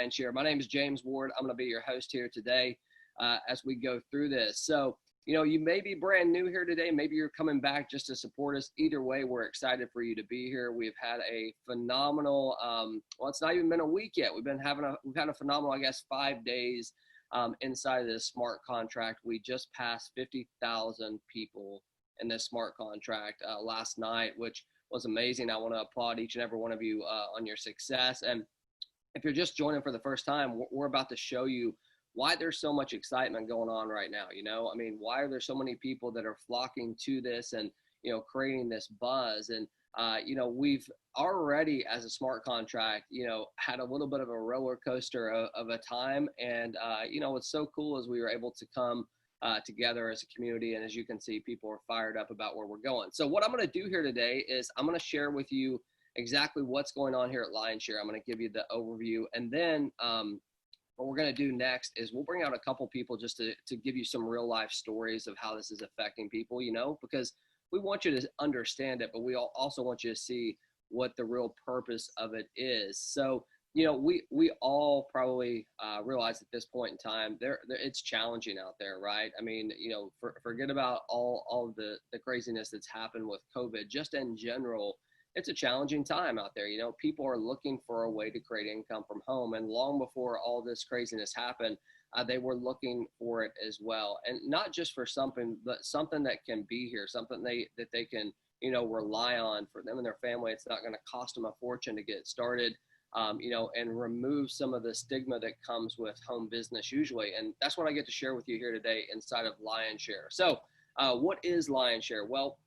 LionShare. My name is James Ward. I'm going to be your host here today as we go through this. So, you know, you may be brand new here today. Maybe you're coming back just to support us. Either way, we're excited for you to be here. We've had a phenomenal, well, it's not even been a week yet. We've had a phenomenal, I guess, 5 days inside of this smart contract. We just passed 50,000 people in this smart contract last night, which was amazing. I want to applaud each and every one of you on your success. And if you're just joining for the first time, we're about to show you why there's so much excitement going on right now. You know, I mean, why are there so many people that are flocking to this and, you know, creating this buzz? And, you know, we've already, as a smart contract, you know, had a little bit of a roller coaster of a time. And, you know, what's so cool is we were able to come together as a community. And as you can see, people are fired up about where we're going. So what I'm going to do here today is I'm going to share with you exactly what's going on here at LionShare. I'm going to give you the overview. And then what we're going to do next is we'll bring out a couple people just to give you some real life stories of how this is affecting people, you know, because we want you to understand it, but we also want you to see what the real purpose of it is. So, you know, we all probably realize at this point in time, it's challenging out there, right? I mean, you know, forget about all of the craziness that's happened with COVID. Just in general, it's a challenging time out there. You know, people are looking for a way to create income from home. And long before all this craziness happened, they were looking for it as well. And not just for something, but something that can be here, something that they can, you know, rely on for them and their family. It's not going to cost them a fortune to get started. You know, and remove some of the stigma that comes with home business usually. And that's what I get to share with you here today inside of LionShare. So what is LionShare? Well,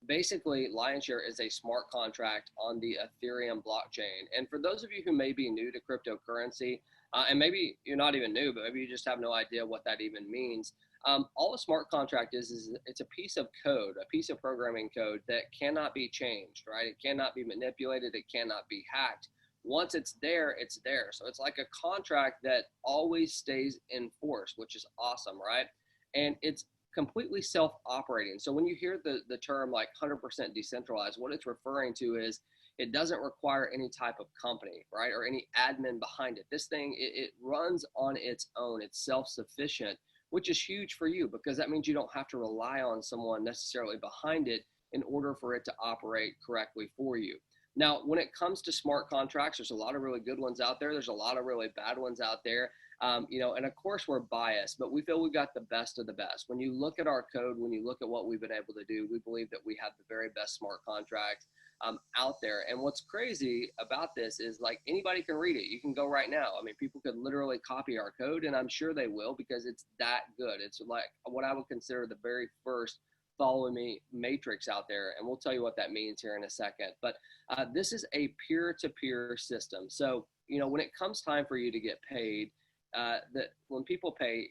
basically, LionShare is a smart contract on the Ethereum blockchain. And for those of you who may be new to cryptocurrency, and maybe you're not even new, but maybe you just have no idea what that even means, all a smart contract is it's a piece of code, a piece of programming code that cannot be changed, right? It cannot be manipulated. It cannot be hacked. Once it's there, it's there. So it's like a contract that always stays in force, which is awesome, right? And it's completely self-operating. So when you hear the term like 100% decentralized, what it's referring to is it doesn't require any type of company, right? Or any admin behind it. This thing, it runs on its own. It's self-sufficient, which is huge for you because that means you don't have to rely on someone necessarily behind it in order for it to operate correctly for you. Now, when it comes to smart contracts, there's a lot of really good ones out there. There's a lot of really bad ones out there. You know, and of course we're biased, but we feel we've got the best of the best. When you look at our code, when you look at what we've been able to do, we believe that we have the very best smart contract out there. And what's crazy about this is like anybody can read it. You can go right now. I mean, people could literally copy our code, and I'm sure they will because it's that good. It's like what I would consider the very first follow me matrix out there, and we'll tell you what that means here in a second. But this is a peer-to-peer system. So, you know, when it comes time for you to get paid, that when people pay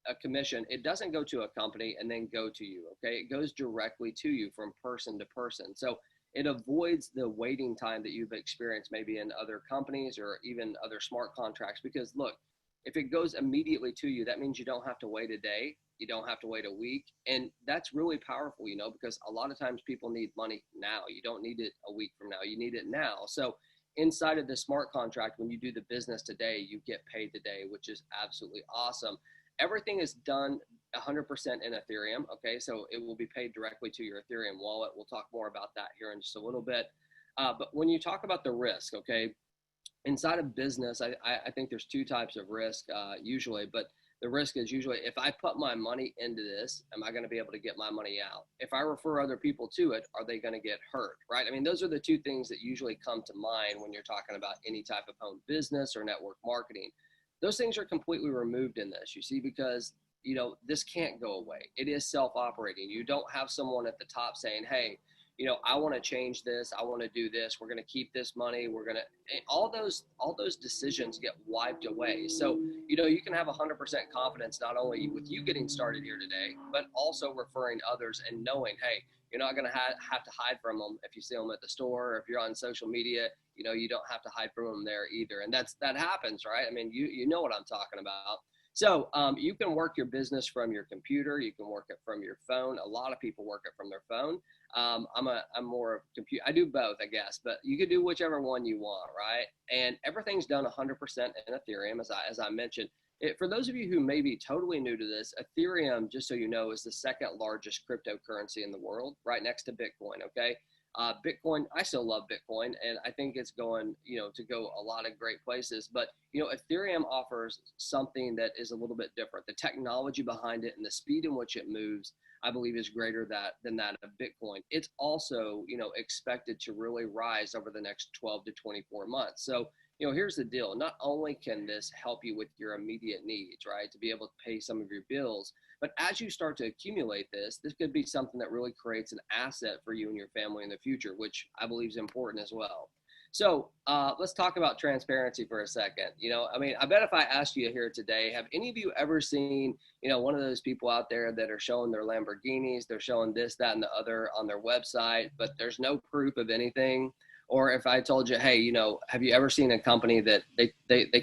a commission, it doesn't go to a company and then go to you, okay? It goes directly to you from person to person. So it avoids the waiting time that you've experienced maybe in other companies or even other smart contracts, because look, if it goes immediately to you, that means you don't have to wait a day. You don't have to wait a week. And that's really powerful, you know, because a lot of times people need money now. You don't need it a week from now. You need it now. So inside of the smart contract, when you do the business today, you get paid today, which is absolutely awesome. Everything is done 100% in Ethereum. Okay, so it will be paid directly to your Ethereum wallet. We'll talk more about that here in just a little bit. But when you talk about the risk, okay, inside of business, I think there's two types of risk usually, but the risk is usually if I put my money into this, am I going to be able to get my money out? If I refer other people to it, are they going to get hurt, right? I mean, those are the two things that usually come to mind when you're talking about any type of home business or network marketing. Those things are completely removed in this, you see, because, you know, this can't go away. It is self-operating. You don't have someone at the top saying, hey, you know, I want to change this. I want to do this. We're going to keep this money. We're going to, all those decisions get wiped away. So, you know, you can have 100% confidence, not only with you getting started here today, but also referring others and knowing, hey, you're not going to have to hide from them if you see them at the store, or if you're on social media, you know, you don't have to hide from them there either. And that happens, right? I mean, you know what I'm talking about. So you can work your business from your computer. You can work it from your phone. A lot of people work it from their phone. I'm more of compute. I do both, I guess, but you could do whichever one you want, right? And everything's done 100% in Ethereum, as I mentioned. For those of you who may be totally new to this, Ethereum, just so you know, is the second largest cryptocurrency in the world, right next to Bitcoin. Okay. Bitcoin, I still love Bitcoin, and I think it's going, to go a lot of great places. But, Ethereum offers something that is a little bit different. The technology behind it and the speed in which it moves, I believe, is greater than that of Bitcoin. It's also, expected to really rise over the next 12 to 24 months. So, here's the deal. Not only can this help you with your immediate needs, right, to be able to pay some of your bills, but as you start to accumulate this could be something that really creates an asset for you and your family in the future, which I believe is important as well. So let's talk about transparency for a second. I bet if I asked you here today, have any of you ever seen, one of those people out there that are showing their Lamborghinis, they're showing this, that, and the other on their website, but there's no proof of anything? Or if I told you, hey, have you ever seen a company that they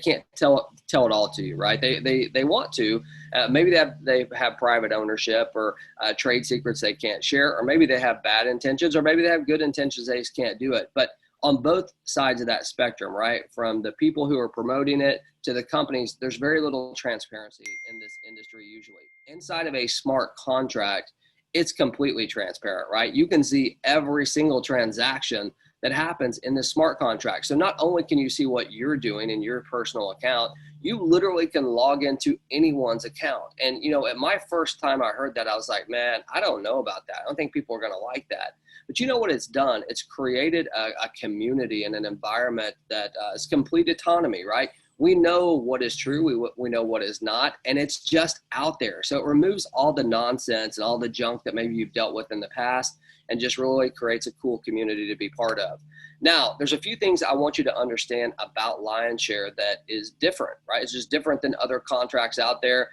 can't tell it all to you, right? They want to, maybe they have private ownership or trade secrets they can't share, or maybe they have bad intentions, or maybe they have good intentions, they just can't do it. But on both sides of that spectrum, right, from the people who are promoting it to the companies, there's very little transparency in this industry usually. Inside of a smart contract, it's completely transparent, right? You can see every single transaction that happens in the smart contract. So not only can you see what you're doing in your personal account, you literally can log into anyone's account. And, at my first time I heard that, I was like, man, I don't know about that. I don't think people are going to like that. But you know what it's done? It's created a community and an environment that is complete autonomy, right? We know what is true, we know what is not, and it's just out there. So it removes all the nonsense and all the junk that maybe you've dealt with in the past, and just really creates a cool community to be part of. Now, there's a few things I want you to understand about Lionshare that is different, right? It's just different than other contracts out there.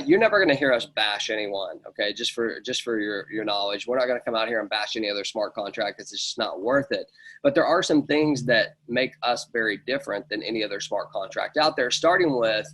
You're never going to hear us bash anyone, okay? Just for your knowledge, we're not going to come out here and bash any other smart contract. It's just not worth it. But there are some things that make us very different than any other smart contract out there, starting with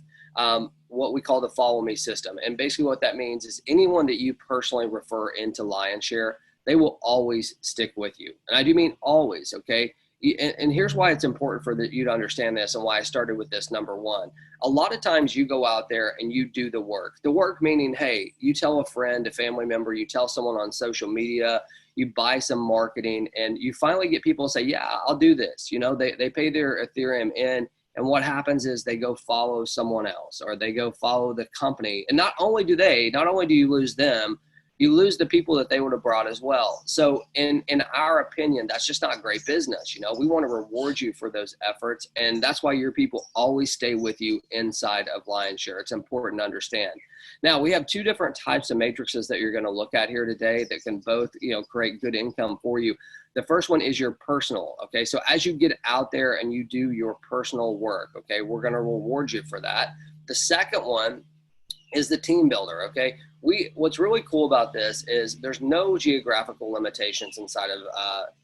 what we call the follow me system. And basically what that means is anyone that you personally refer into Lionshare, they will always stick with you. And I do mean always, okay? And here's why it's important for you to understand this, and why I started with this. Number one, a lot of times you go out there and you do the work. The work meaning, hey, you tell a friend, a family member, you tell someone on social media, you buy some marketing, and you finally get people to say, yeah, I'll do this. They pay their Ethereum in, and what happens is they go follow someone else, or they go follow the company. And not only do you lose them, you lose the people that they would have brought as well. So in our opinion, that's just not great business. We want to reward you for those efforts. And that's why your people always stay with you inside of Lionshare. It's important to understand. Now, we have two different types of matrices that you're going to look at here today that can both, create good income for you. The first one is your personal. Okay. So as you get out there and you do your personal work, okay, we're going to reward you for that. The second one is the team builder. Okay. What's really cool about this is there's no geographical limitations inside of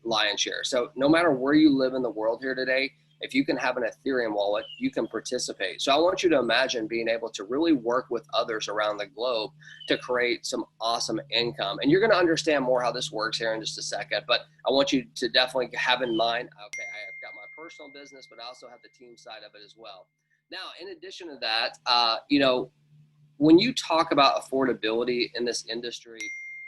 Lionshare. So no matter where you live in the world here today, if you can have an Ethereum wallet, you can participate. So I want you to imagine being able to really work with others around the globe to create some awesome income. And you're going to understand more how this works here in just a second, but I want you to definitely have in mind, okay, I've got my personal business, but I also have the team side of it as well. Now, in addition to that, when you talk about affordability in this industry,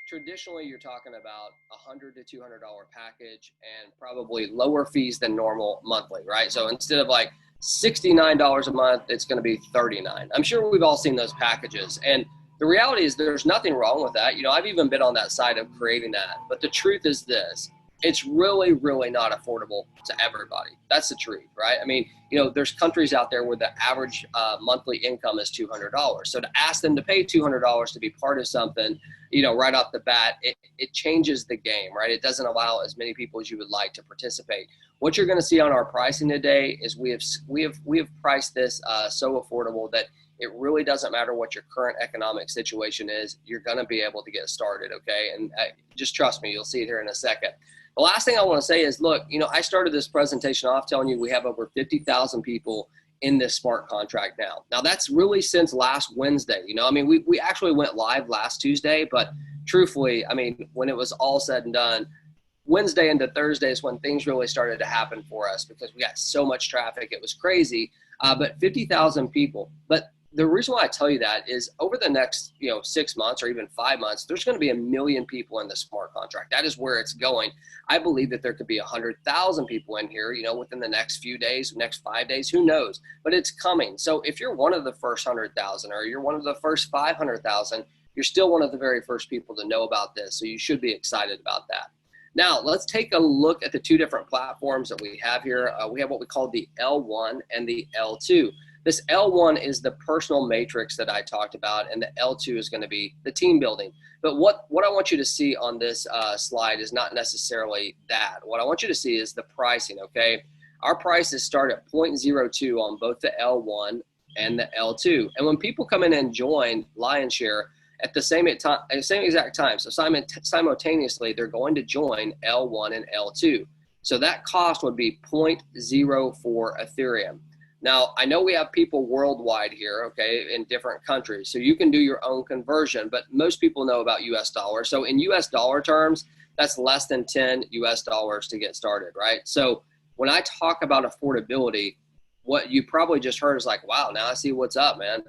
traditionally you're talking about $100 to $200 package and probably lower fees than normal monthly, right? So instead of like $69 a month, it's going to be $39. I'm sure we've all seen those packages. And the reality is there's nothing wrong with that. I've even been on that side of creating that. But the truth is this. It's really, really not affordable to everybody. That's the truth, right? I mean, there's countries out there where the average monthly income is $200. So to ask them to pay $200 to be part of something, right off the bat, it changes the game, right? It doesn't allow as many people as you would like to participate. What you're going to see on our pricing today is we have priced this so affordable that it really doesn't matter what your current economic situation is. You're going to be able to get started, okay? And just trust me, you'll see it here in a second. The last thing I want to say is, look, I started this presentation off telling you we have over 50,000 people in this smart contract now. Now, that's really since last Wednesday. We actually went live last Tuesday, but truthfully, I mean, when it was all said and done, Wednesday into Thursday is when things really started to happen for us because we got so much traffic. It was crazy, but 50,000 people. But the reason why I tell you that is over the next, 6 months or even 5 months, there's going to be 1 million people in the smart contract. That is where it's going. I believe that there could be 100,000 people in here, within the next few days, next 5 days, who knows? But it's coming. So if you're one of the first 100,000 or you're one of the first 500,000, you're still one of the very first people to know about this. So you should be excited about that. Now, let's take a look at the two different platforms that we have here. We have what we call the L1 and the L2. This L1 is the personal matrix that I talked about, and the L2 is going to be the team building. But what I want you to see on this slide is not necessarily that. What I want you to see is the pricing, okay? Our prices start at 0.02 on both the L1 and the L2. And when people come in and join Lionshare, at the same exact time, so simultaneously, they're going to join L1 and L2. So that cost would be 0.04 Ethereum. Now, I know we have people worldwide here, okay, in different countries, so you can do your own conversion, but most people know about US dollars. So in US dollar terms, that's less than 10 US dollars to get started, right? So when I talk about affordability, what you probably just heard is like, wow, now I see what's up, man.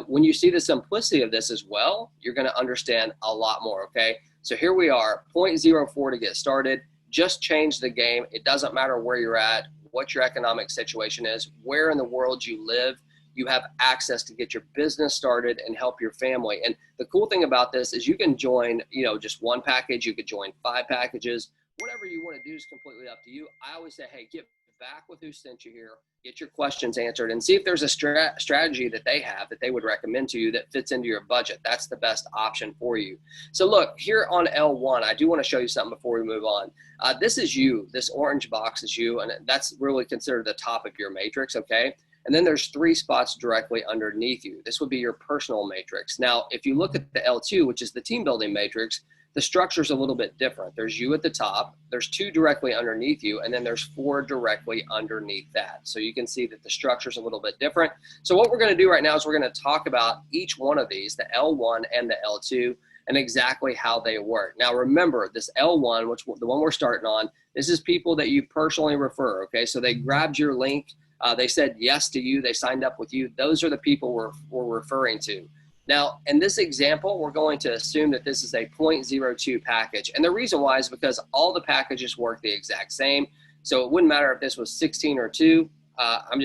When you see the simplicity of this as well, you're going to understand a lot more, okay? So here we are, 0.04 to get started. Just change the game. It doesn't matter where you're at, what your economic situation is, where in the world you live. You have access to get your business started and help your family. And the cool thing about this is you can join, just one package. You could join 5 packages. Whatever you want to do is completely up to you. I always say, hey, get back with who sent you here, get your questions answered, and see if there's a strategy that they have that they would recommend to you that fits into your budget. That's the best option for you. So look, here on L1, I do want to show you something before we move on. This is you. This orange box is you, and that's really considered the top of your matrix, okay? And then there's 3 spots directly underneath you. This would be your personal matrix. Now, if you look at the L2, which is the team building matrix, the structure is a little bit different. There's you at the top, there's 2 directly underneath you, and then there's 4 directly underneath that. So you can see that the structure is a little bit different. So what we're going to do right now is we're going to talk about each one of these, the L1 and the L2, and exactly how they work. Now remember, this L1, which the one we're starting on, this is people that you personally refer, okay? So they grabbed your link, they said yes to you, they signed up with you. Those are the people we're referring to. Now, in this example, we're going to assume that this is a 0.02 package. And the reason why is because all the packages work the exact same. So it wouldn't matter if this was 16 or 2. I'm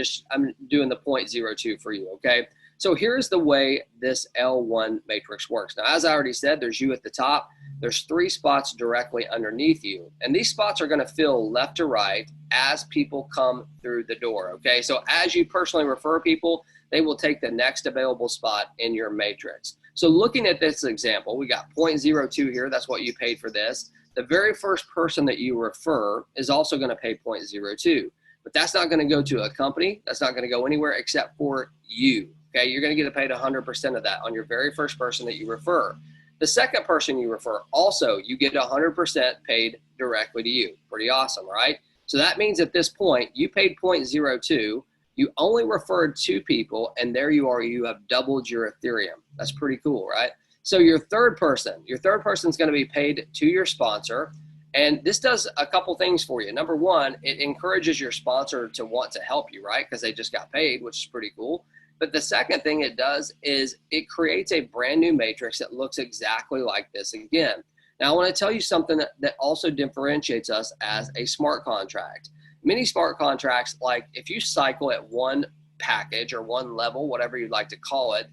doing the 0.02 for you, okay? So here's the way this L1 matrix works. Now, as I already said, there's you at the top. There's 3 spots directly underneath you. And these spots are going to fill left to right as people come through the door, okay? So as you personally refer people, they will take the next available spot in your matrix. So looking at this example, we got 0.02 here. That's what you paid for this. The very first person that you refer is also going to pay 0.02. But that's not going to go to a company. That's not going to go anywhere except for you. Okay, you're going to get paid 100% of that on your very first person that you refer. The second person you refer, also, you get 100% paid directly to you. Pretty awesome, right? So that means at this point, you paid 0.02. You only referred 2 people, and there you are. You have doubled your Ethereum. That's pretty cool, right? So your third person is going to be paid to your sponsor. And this does a couple things for you. Number one, it encourages your sponsor to want to help you, right? Because they just got paid, which is pretty cool. But the second thing it does is it creates a brand new matrix that looks exactly like this again. Now, I want to tell you something that also differentiates us as a smart contract. Many smart contracts, like if you cycle at one package or one level, whatever you'd like to call it,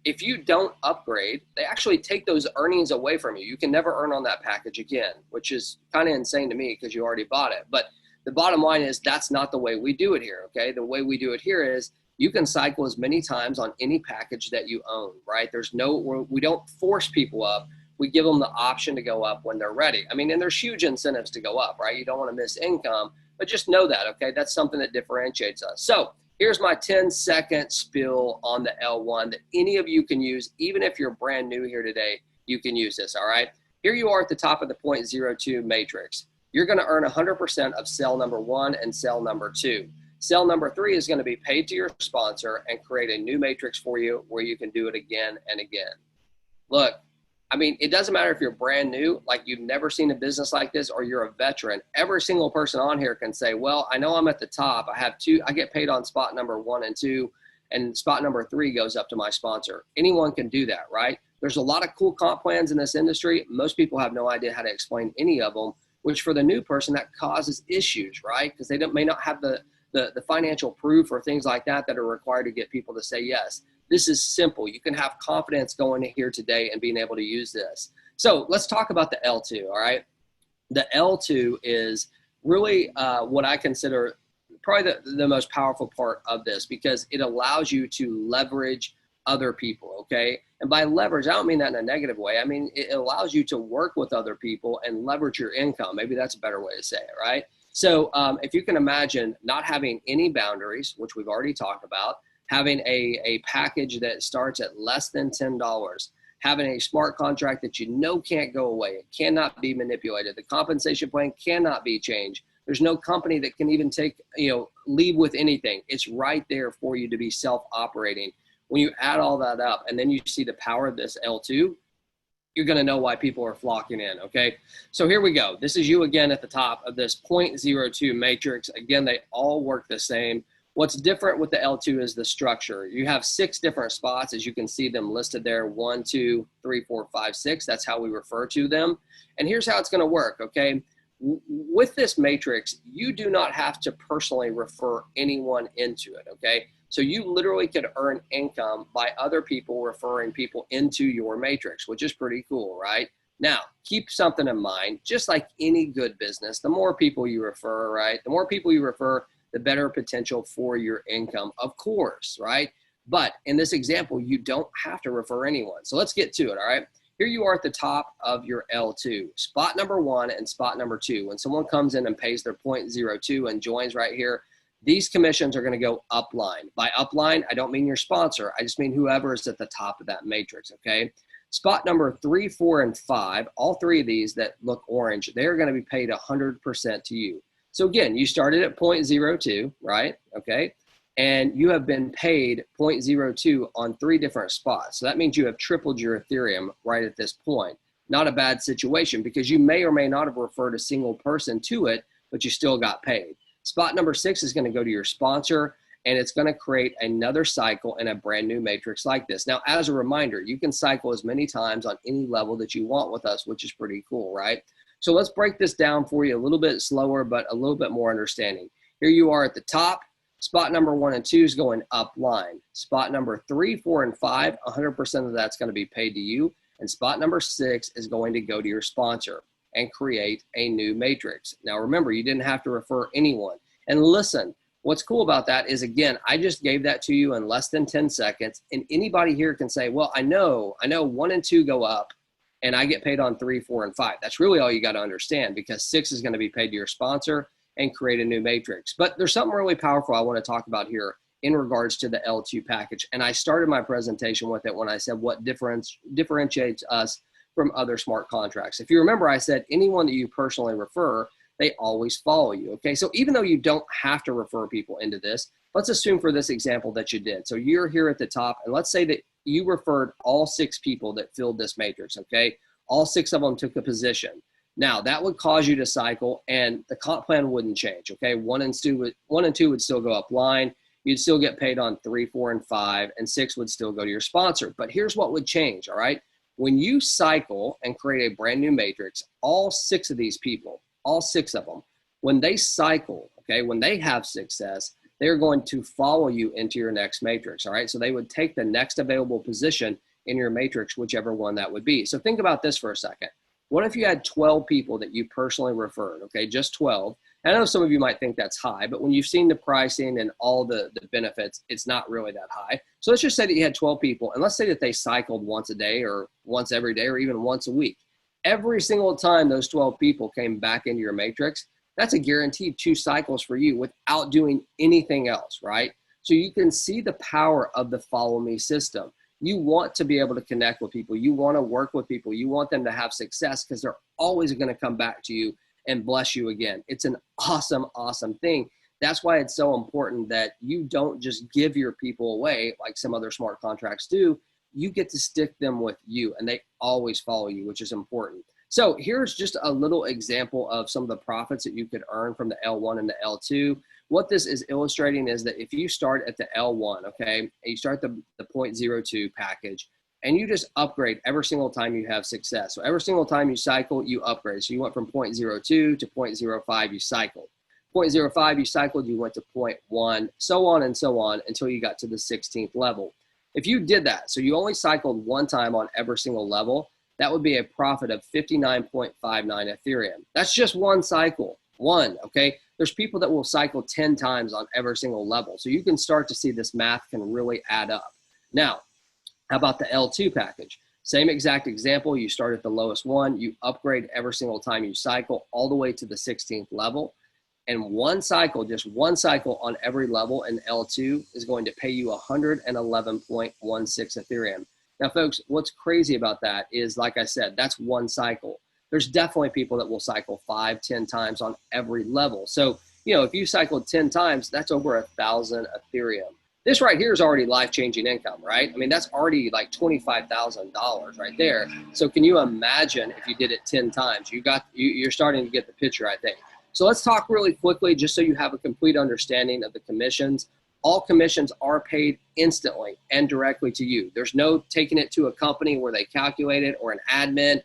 if you don't upgrade, they actually take those earnings away from you. You can never earn on that package again, which is kind of insane to me because you already bought it. But the bottom line is that's not the way we do it here, okay? The way we do it here is you can cycle as many times on any package that you own, right? We don't force people up. We give them the option to go up when they're ready. I mean, and there's huge incentives to go up, right? You don't want to miss income, but just know that, okay? That's something that differentiates us. So here's my 10-second spiel on the L1 that any of you can use. Even if you're brand new here today, you can use this, all right? Here you are at the top of the 0.02 matrix. You're going to earn 100% of cell number 1 and cell number 2. Cell number 3 is going to be paid to your sponsor and create a new matrix for you where you can do it again and again. Look, I mean, it doesn't matter if you're brand new, like you've never seen a business like this, or you're a veteran. Every single person on here can say, well, I know I'm at the top. I get paid on spot number 1 and 2, and spot number 3 goes up to my sponsor. Anyone can do that, right? There's a lot of cool comp plans in this industry. Most people have no idea how to explain any of them, which for the new person, that causes issues, right? Because they may not have the financial proof or things like that are required to get people to say yes. This is simple. You can have confidence going in here today and being able to use this. So let's talk about the L2, all right? The L2 is really what I consider probably the most powerful part of this, because it allows you to leverage other people, okay? And by leverage, I don't mean that in a negative way. I mean, it allows you to work with other people and leverage your income. Maybe that's a better way to say it, right? So if you can imagine not having any boundaries, which we've already talked about, having a package that starts at less than $10, having a smart contract that you know can't go away, it cannot be manipulated, the compensation plan cannot be changed. There's no company that can even leave with anything. It's right there for you to be self-operating. When you add all that up and then you see the power of this L2, you're going to know why people are flocking in, okay? So here we go. This is you again at the top of this 0.02 matrix. Again, they all work the same. What's different with the L2 is the structure. You have 6 different spots, as you can see them listed there, 1, 2, 3, 4, 5, 6. That's how we refer to them. And here's how it's going to work, okay? With this matrix, you do not have to personally refer anyone into it, okay? So you literally could earn income by other people referring people into your matrix, which is pretty cool, right? Now, keep something in mind. Just like any good business, the more people you refer, right? The more people you refer, the better potential for your income, of course, right? But in this example, you don't have to refer anyone. So let's get to it, all right? Here you are at the top of your L2, spot number 1 and spot number 2. When someone comes in and pays their 0.02 and joins right here, these commissions are going to go upline. By upline, I don't mean your sponsor. I just mean whoever is at the top of that matrix, okay? Spot number 3, 4, and 5, all 3 of these that look orange, they're going to be paid 100% to you. So again, you started at 0.02, right? Okay. And you have been paid 0.02 on 3 different spots. So that means you have tripled your Ethereum right at this point. Not a bad situation, because you may or may not have referred a single person to it, but you still got paid. Spot number 6 is going to go to your sponsor, and it's going to create another cycle in a brand new matrix like this. Now, as a reminder, you can cycle as many times on any level that you want with us, which is pretty cool, right? So let's break this down for you a little bit slower, but a little bit more understanding. Here you are at the top. Spot number 1 and 2 is going up line. Spot number 3, 4, and 5, 100% of that's going to be paid to you. And spot number 6 is going to go to your sponsor and create a new matrix. Now remember, you didn't have to refer anyone. And listen, what's cool about that is, again, I just gave that to you in less than 10 seconds. And anybody here can say, well, I know 1 and 2 go up, and I get paid on 3, 4, and 5. That's really all you got to understand, because 6 is going to be paid to your sponsor and create a new matrix. But there's something really powerful I want to talk about here in regards to the L2 package. And I started my presentation with it when I said what differentiates us from other smart contracts. If you remember, I said anyone that you personally refer, they always follow you, okay? So even though you don't have to refer people into this, let's assume for this example that you did. So you're here at the top, and let's say that you referred all 6 people that filled this matrix, okay? All 6 of them took a position. Now, that would cause you to cycle, and the comp plan wouldn't change, okay? 1 and 2 would still go up line. You'd still get paid on 3, 4, and 5, and 6 would still go to your sponsor. But here's what would change, all right? When you cycle and create a brand new matrix, all 6 of these people, all 6 of them, when they cycle, okay, when they have success, they're going to follow you into your next matrix, all right? So they would take the next available position in your matrix, whichever one that would be. So think about this for a second. What if you had 12 people that you personally referred, okay, just 12? I know some of you might think that's high, but when you've seen the pricing and all the benefits, it's not really that high. So let's just say that you had 12 people, and let's say that they cycled once a day or once every day or even once a week. Every single time those 12 people came back into your matrix, that's a guaranteed 2 cycles for you without doing anything else, right? So you can see the power of the follow me system. You want to be able to connect with people. You want to work with people. You want them to have success, because they're always going to come back to you and bless you again. It's an awesome, awesome thing. That's why it's so important that you don't just give your people away like some other smart contracts do. you get to stick them with you, and they always follow you, which is important. So here's just a little example of some of the profits that you could earn from the L1 and the L2. What this is illustrating is that if you start at the L1, okay, and you start the 0.02 package, and you just upgrade every single time you have success. So every single time you cycle, you upgrade. So you went from 0.02 to 0.05, you cycled. 0.05, you cycled, you went to 0.1, so on until you got to the 16th level. If you did that, so you only cycled one time on every single level, that would be a profit of 59.59 Ethereum. That's just one cycle, okay? There's people that will cycle 10 times on every single level. So you can start to see this math can really add up. Now, how about the L2 package? Same exact example. You start at the lowest one, you upgrade every single time you cycle all the way to the 16th level. And one cycle, just one cycle on every level in L2 is going to pay you 111.16 Ethereum. Now, folks, what's crazy about that is, like I said, that's one cycle. There's definitely people that will cycle 5, 10 times on every level. So, you know, if you cycled 10 times, that's over 1,000 Ethereum. This right here is already life-changing income, right? I mean, that's already like $25,000 right there. So can you imagine if you did it 10 times? You're starting to get the picture, I think. So let's talk really quickly just so you have a complete understanding of the commissions. All commissions are paid instantly and directly to you. There's no taking it to a company where they calculate it or an admin.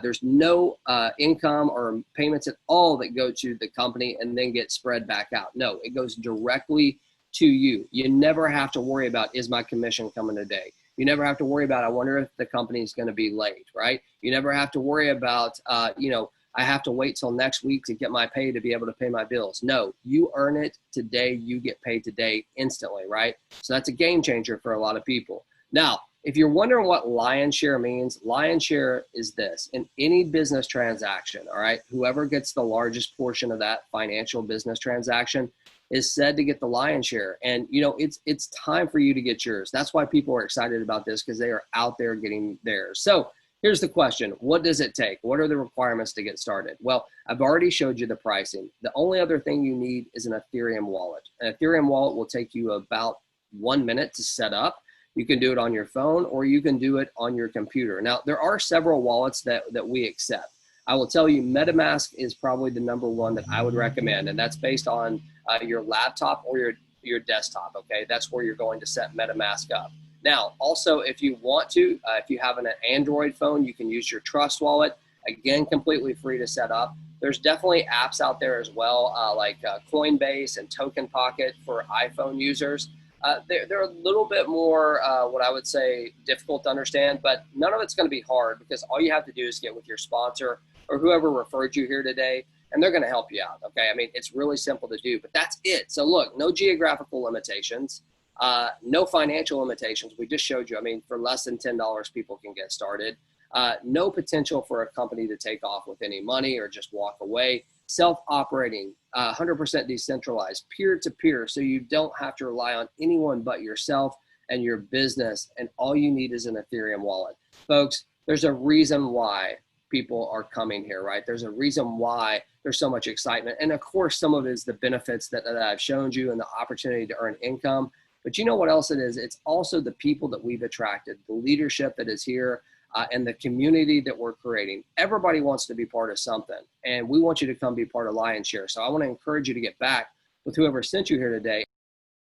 There's no income or payments at all that go to the company and then get spread back out. No, it goes directly to you. You never have to worry about, is my commission coming today? You never have to worry about, I wonder if the company is going to be late, right? You never have to worry about, I have to wait till next week to get my pay to be able to pay my bills. No, you earn it today. You get paid today instantly, right? So that's a game changer for a lot of people. Now, if you're wondering what lion's share means, lion's share is this. In any business transaction, all right, whoever gets the largest portion of that financial business transaction is said to get the lion's share. And, you know, it's time for you to get yours. That's why people are excited about this, because they are out there getting theirs. So here's the question. What does it take? What are the requirements to get started? Well, I've already showed you the pricing. The only other thing you need is an Ethereum wallet. An Ethereum wallet will take you about 1 minute to set up. You can do it on your phone or you can do it on your computer. Now, there are several wallets that we accept. I will tell you MetaMask is probably the #1 that I would recommend, and that's based on your laptop or your desktop, okay? That's where you're going to set MetaMask up. Now, also, if you want to, if you have an Android phone, you can use your Trust Wallet. Again, completely free to set up. There's definitely apps out there as well, like Coinbase and Token Pocket for iPhone users. They're a little bit more, what I would say, difficult to understand, but none of it's going to be hard, because all you have to do is get with your sponsor or whoever referred you here today, and they're going to help you out, okay? I mean, it's really simple to do, but that's it. So look, no geographical limitations. No financial limitations. We just showed you, I mean, for less than $10, people can get started. No potential for a company to take off with any money or just walk away. Self-operating, 100% decentralized, peer-to-peer, so you don't have to rely on anyone but yourself and your business, and all you need is an Ethereum wallet. Folks, there's a reason why people are coming here, right? There's a reason why there's so much excitement. And of course, some of it is the benefits that I've shown you and the opportunity to earn income. But you know what else it is? It's also the people that we've attracted, the leadership that is here, and the community that we're creating. Everybody wants to be part of something, and we want you to come be part of Lion's Share. So I want to encourage you to get back with whoever sent you here today